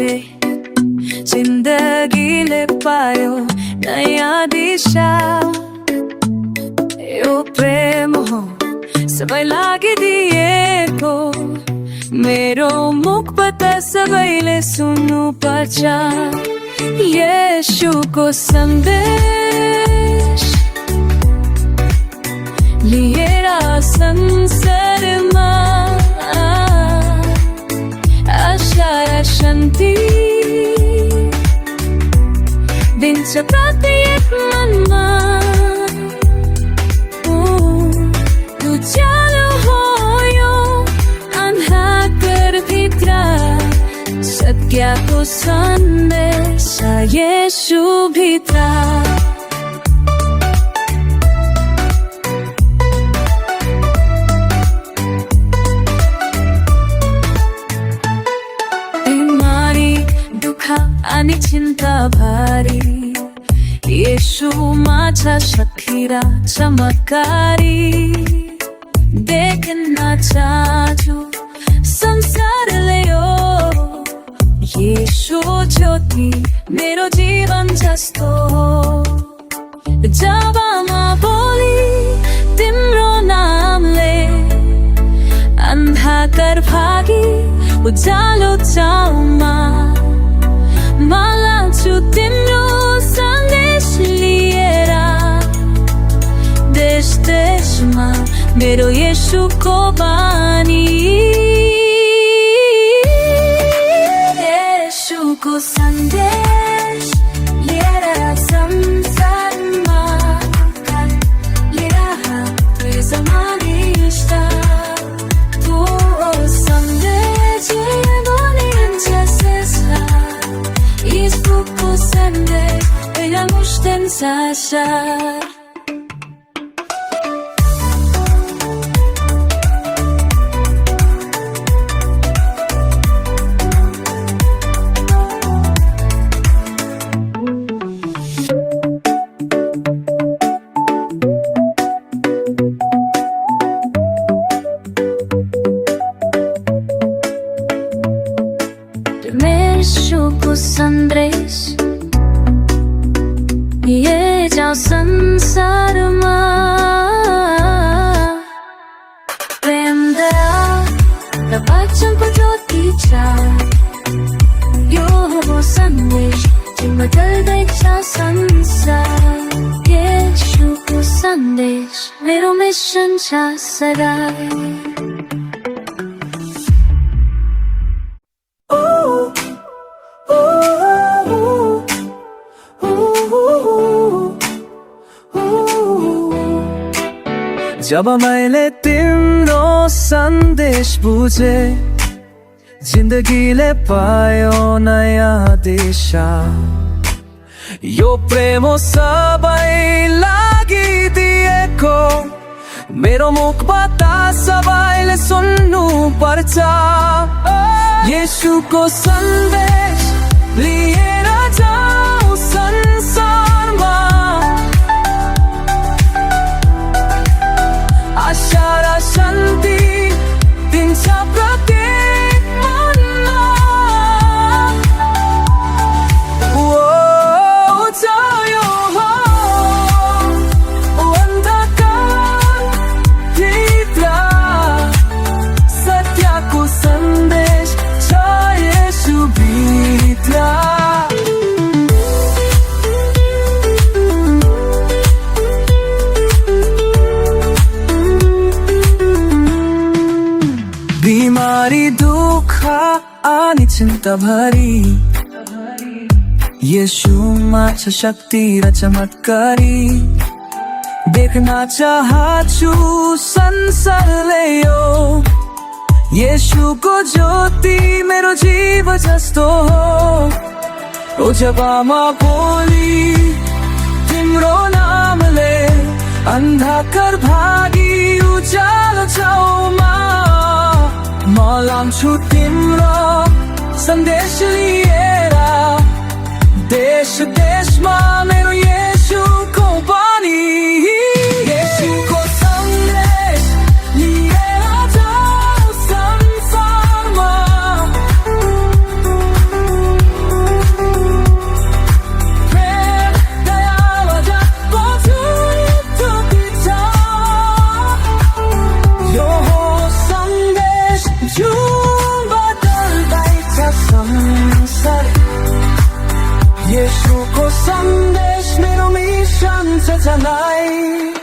पूछे, जिंदगी ले पायो नया दिशा। यो प्रेम हो सबै लागिदिएको, मेरो मुखबाट सबैले सुन्नु पर्छ। येशूको सन्देश लिएर संसारमा आशा र शान्ति दिन्छ प्रत्येक मनमा। उज्यालो हो यो अन्धकारभित्र, सत्यको सन्देश येशूभित्र। बिमारी दुःख अनि चिन्ता भारी, येशूमा छ शक्ति र चमत्कारी। देख्न चाहन्छु संसारले यो येशू ज्योति मेरो जीवन जस्तो। जब म बोली तिम्रो नामले अन्धकार भागी उज्यालो ठाउँमा, म लान्छु तिम्रो सन्देश लिएर। देश देशमा मेरो येशूको बानी। येशूको सन्देश लिएर संसारमा लिएर समानिष्ठ। तो सन्देश बोलिन्छ शेषा, येशूको सन्देश होइन मुस्टन सासा। येशूको सन्देश लिए जाऊ संसारमा। प्रेम दया र वचनको ज्योति छ, यो हो सन्देश जुन बदल्दैछ संसार। येशूको सन्देश मेरो मिसन छ सदा। जब मैले तिम्रो सन्देश बुझे, जिन्दगीले पायो नयाँ दिशा। यो प्रेम हो सबै लागिदिएको, मेरो मुखबाट सबैले सुन्नु पर्छ। येशूको सन्देश लिएर जाऊ संसारमा, आशा र शान्ति दिन्छ प्रत्येक मनमा। उज्यालो हो अन्धकारभित्र, सत्यको सन्देश छ येशूभित्र। बिमारी दुःख अनि चिन्ता भारी, येशूमा छ शक्ति र चमत्कारी। देख्न चाहन्छु संसारले यो येशूको ज्योति मेरो जीव जस्तो हो। जब म बोली तिम्रो नामले अन्धकार भागी उज्यालो ठाउँमा, म लान्छु तिम्रो सन्देश लिएर। देश देशमा मेरो येशूको बानी। येशूको सन्देश लिएर जाऊ संसारमा, रोशन से जलाई